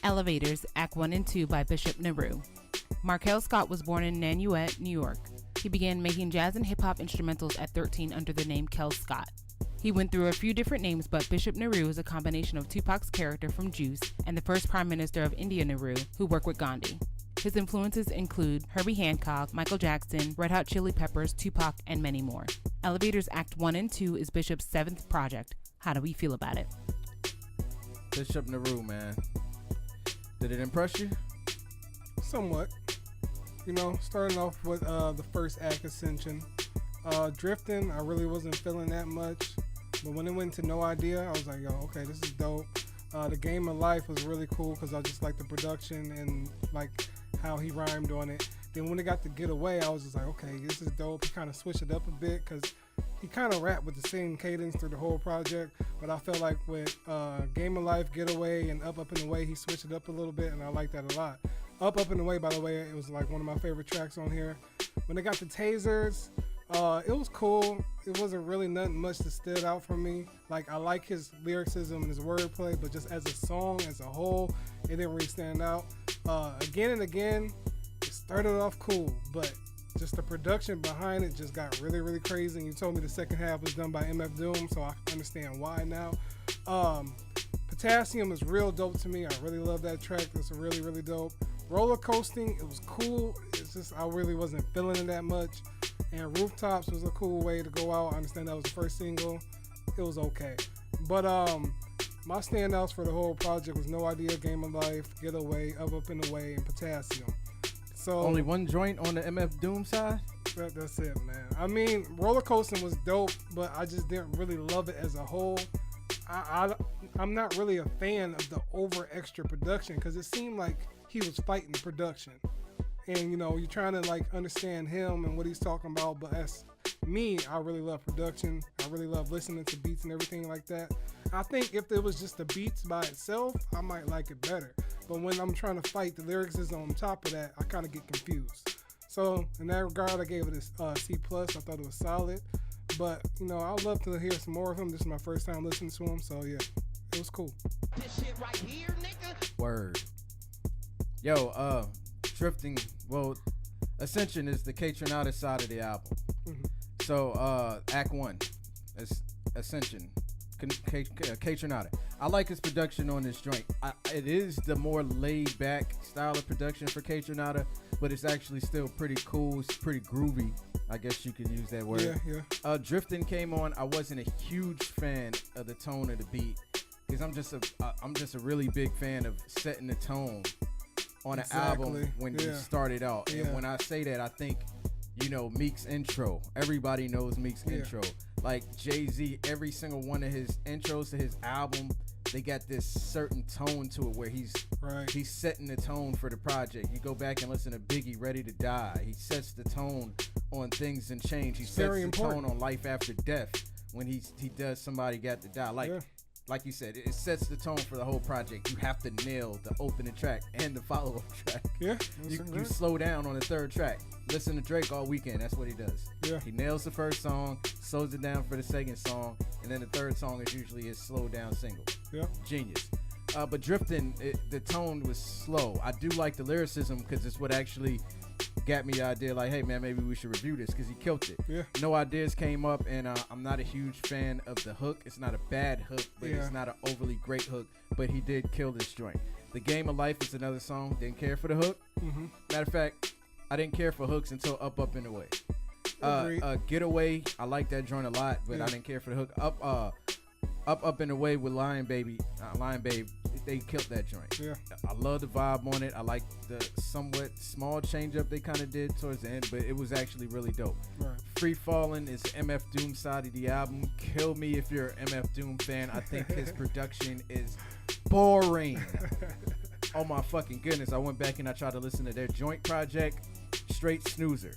Elevators, Act 1 and 2 by Bishop Nehru. Markel Scott was born in Nanuet, New York. He began making jazz and hip-hop instrumentals at 13 under the name Kel Scott. He went through a few different names, but Bishop Nehru is a combination of Tupac's character from Juice and the first Prime Minister of India, Nehru, who worked with Gandhi. His influences include Herbie Hancock, Michael Jackson, Red Hot Chili Peppers, Tupac, and many more. Elevators Act 1 and 2 is Bishop's 7th project. How do we feel about it? Bishop Nehru, man. Did it impress you? Somewhat. You know, starting off with the first act, Ascension. Drifting, I really wasn't feeling that much. But when it went to No Idea, I was like, yo, okay, this is dope. The Game of Life was really cool because I just like the production and like how he rhymed on it. Then when it got to Get Away, I was just like, okay, this is dope. He kind of switched it up a bit because he kind of rapped with the same cadence through the whole project. But I felt like with Game of Life, Get Away, and Up and Away, he switched it up a little bit, and I like that a lot. Up and Away, by the way, it was like one of my favorite tracks on here. When they got the tasers, it was cool. It wasn't really nothing much that stood out for me. Like, I like his lyricism and his wordplay, but just as a song, as a whole, it didn't really stand out. Again and again, it started off cool, but just the production behind it just got really, really crazy. And you told me the second half was done by MF Doom, so I understand why now. Potassium is real dope to me. I really love that track. It's really, really dope. Roller Coasting, it was cool. It's just I really wasn't feeling it that much. And Rooftops was a cool way to go out. I understand that was the first single. It was okay. But my standouts for the whole project was No Idea, Game of Life, Get Away, Up and Away, and Potassium. So only one joint on the MF Doom side? That's it, man. I mean, Roller Coasting was dope, but I just didn't really love it as a whole. I'm not really a fan of the over extra production because it seemed like he was fighting production. And, you know, you're trying to, like, understand him and what he's talking about. But as me, I really love production. I really love listening to beats and everything like that. I think if it was just the beats by itself, I might like it better. But when I'm trying to fight, the lyrics is on top of that, I kind of get confused. So, in that regard, I gave it a C+. I thought it was solid. But, you know, I'd love to hear some more of him. This is my first time listening to him. So, yeah, it was cool. This shit right here, nigga. Word. Yo, Drifting, well, Ascension is the KAYTRANADA side of the album. Mm-hmm. So, Act 1 is Ascension, KAYTRANADA. I like his production on this joint. It is the more laid-back style of production for KAYTRANADA, but it's actually still pretty cool. It's pretty groovy. I guess you could use that word. Yeah. Drifting came on. I wasn't a huge fan of the tone of the beat because I'm just a really big fan of setting the tone on an album when you started out. And when I say that, I think, you know, Meek's intro. Everybody knows Meek's intro. Like Jay-Z, every single one of his intros to his album, they got this certain tone to it where he's setting the tone for the project. You go back and listen to Biggie, Ready to Die. He sets the tone on Things and Change. He sets the tone on Life After Death when he does Somebody Got to Die. Like you said, it sets the tone for the whole project. You have to nail the opening track and the follow-up track. You slow down on the third track. Listen to Drake all weekend. That's what he does. He nails the first song, slows it down for the second song, and then the third song is usually his slowed down single. Genius. But Drifting, the tone was slow. I do like the lyricism because it's what actually got me the idea, like, hey man, maybe we should review this because he killed it. No Ideas came up, and I'm not a huge fan of the hook. It's not a bad hook, but it's not an overly great hook, but he did kill this joint. The Game of Life is another song. Didn't care for the hook. Matter of fact, I didn't care for hooks until Up and Away. Get Away, I like that joint a lot, but I didn't care for the hook. Up and Away with Lion Babe, they killed that joint. I love the vibe on it. I like the somewhat small change up they kind of did towards the end, but it was actually really dope. Free Fallin' is MF Doom side of the album. Kill me if you're an MF Doom fan. I think his production is boring. Oh my fucking goodness. I went back and I tried to listen to their joint project. Straight snoozer.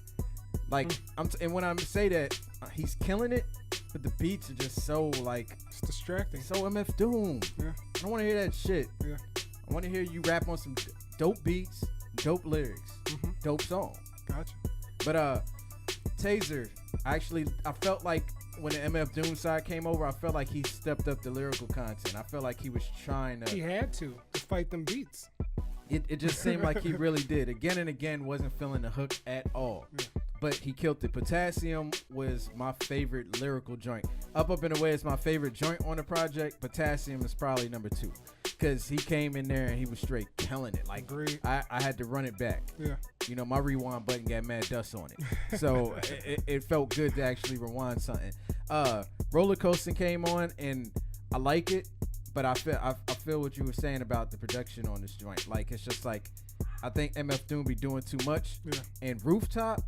Like, and when I say that, he's killing it, but the beats are just so, like, it's distracting. So MF Doom. I don't want to hear that shit. I want to hear you rap on some dope beats, dope lyrics, dope song. Gotcha. But Taser, actually, I felt like when the MF Doom side came over, I felt like he stepped up the lyrical content. I felt like he was trying to. He had to fight them beats. It just seemed like he really did. Again and again, wasn't feeling the hook at all. Yeah. But he killed it. Potassium was my favorite lyrical joint. Up and Away is my favorite joint on the project. Potassium is probably number 2. Because he came in there and he was straight killing it. Like, I had to run it back. Yeah. You know, my rewind button got mad dust on it. So it felt good to actually rewind something. Roller Coaster came on and I like it. But I feel what you were saying about the production on this joint. Like, it's just like, I think MF Doom be doing too much. Yeah. And Rooftop,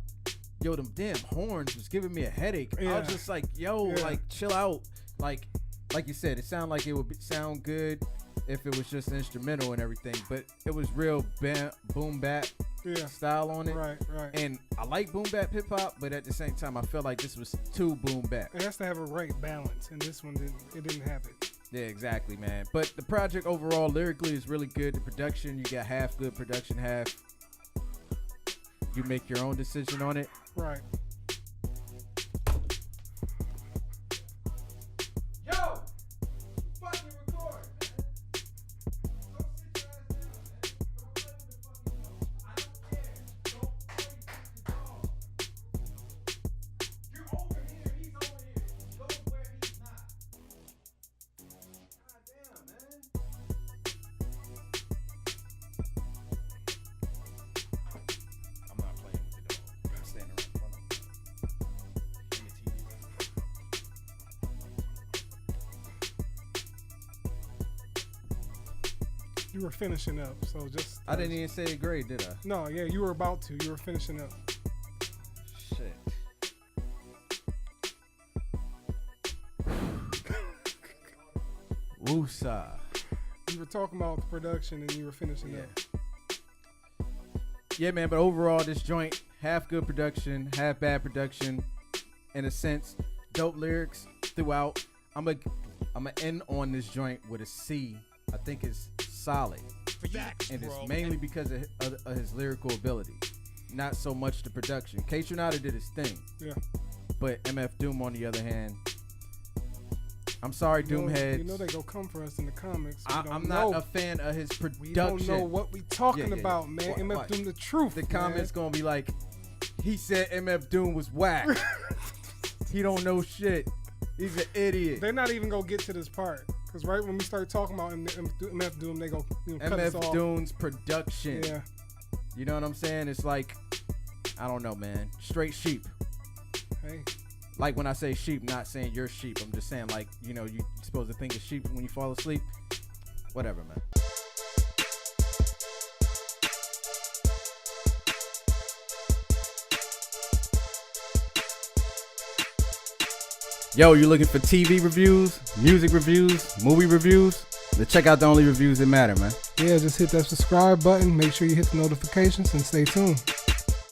yo, them damn horns was giving me a headache. Yeah. I was just like, yo, like, chill out. Like you said, it sounded like it would sound good if it was just instrumental and everything. But it was real boom bap style on it. Right. And I like boom bap hip hop, but at the same time, I felt like this was too boom bap. It has to have a right balance, and this one didn't have it. Yeah, exactly, man. But the project overall, lyrically, is really good. The production, you got half good production, half you make your own decision on it. Right. Yo! Fucking record, man. Go sit your ass down, man. Go play with the fucking dog. I don't care. Don't play with the dog. You're over here, he's over here. Go where he's not. God damn, man. I'm not playing with the dog. I'm standing right in front of him. In the TV. You were finishing up, so just. I didn't even say it great, did I? No, yeah, you were about to. You were finishing up. Shit. Woosah. You were talking about the production, and you were finishing up. Yeah, man, but overall, this joint, half good production, half bad production. In a sense, dope lyrics throughout. I'm a end on this joint with a C. I think it's solid. And it's mainly because of his lyrical ability. Not so much the production. KAYTRANADA did his thing. Yeah. But MF Doom, on the other hand, I'm sorry, Doomheads. You know they go come for us in the comments. I'm not a fan of his production. We don't know what we talking about, man. What? MF Doom, the truth. The comments gonna be like, he said MF Doom was whack. He don't know shit. He's an idiot. They're not even gonna get to this part. Because right when we start talking about MF Doom, they go cut us off. MF Doom's production. Yeah. You know what I'm saying? It's like, I don't know, man. Straight sheep. Hey. Like when I say sheep, not saying you're sheep. I'm just saying, like, you know, you're supposed to think of sheep when you fall asleep. Whatever, man. Yo, you looking for TV reviews, music reviews, movie reviews? Then check out the only reviews that matter, man. Yeah, just hit that subscribe button. Make sure you hit the notifications and stay tuned.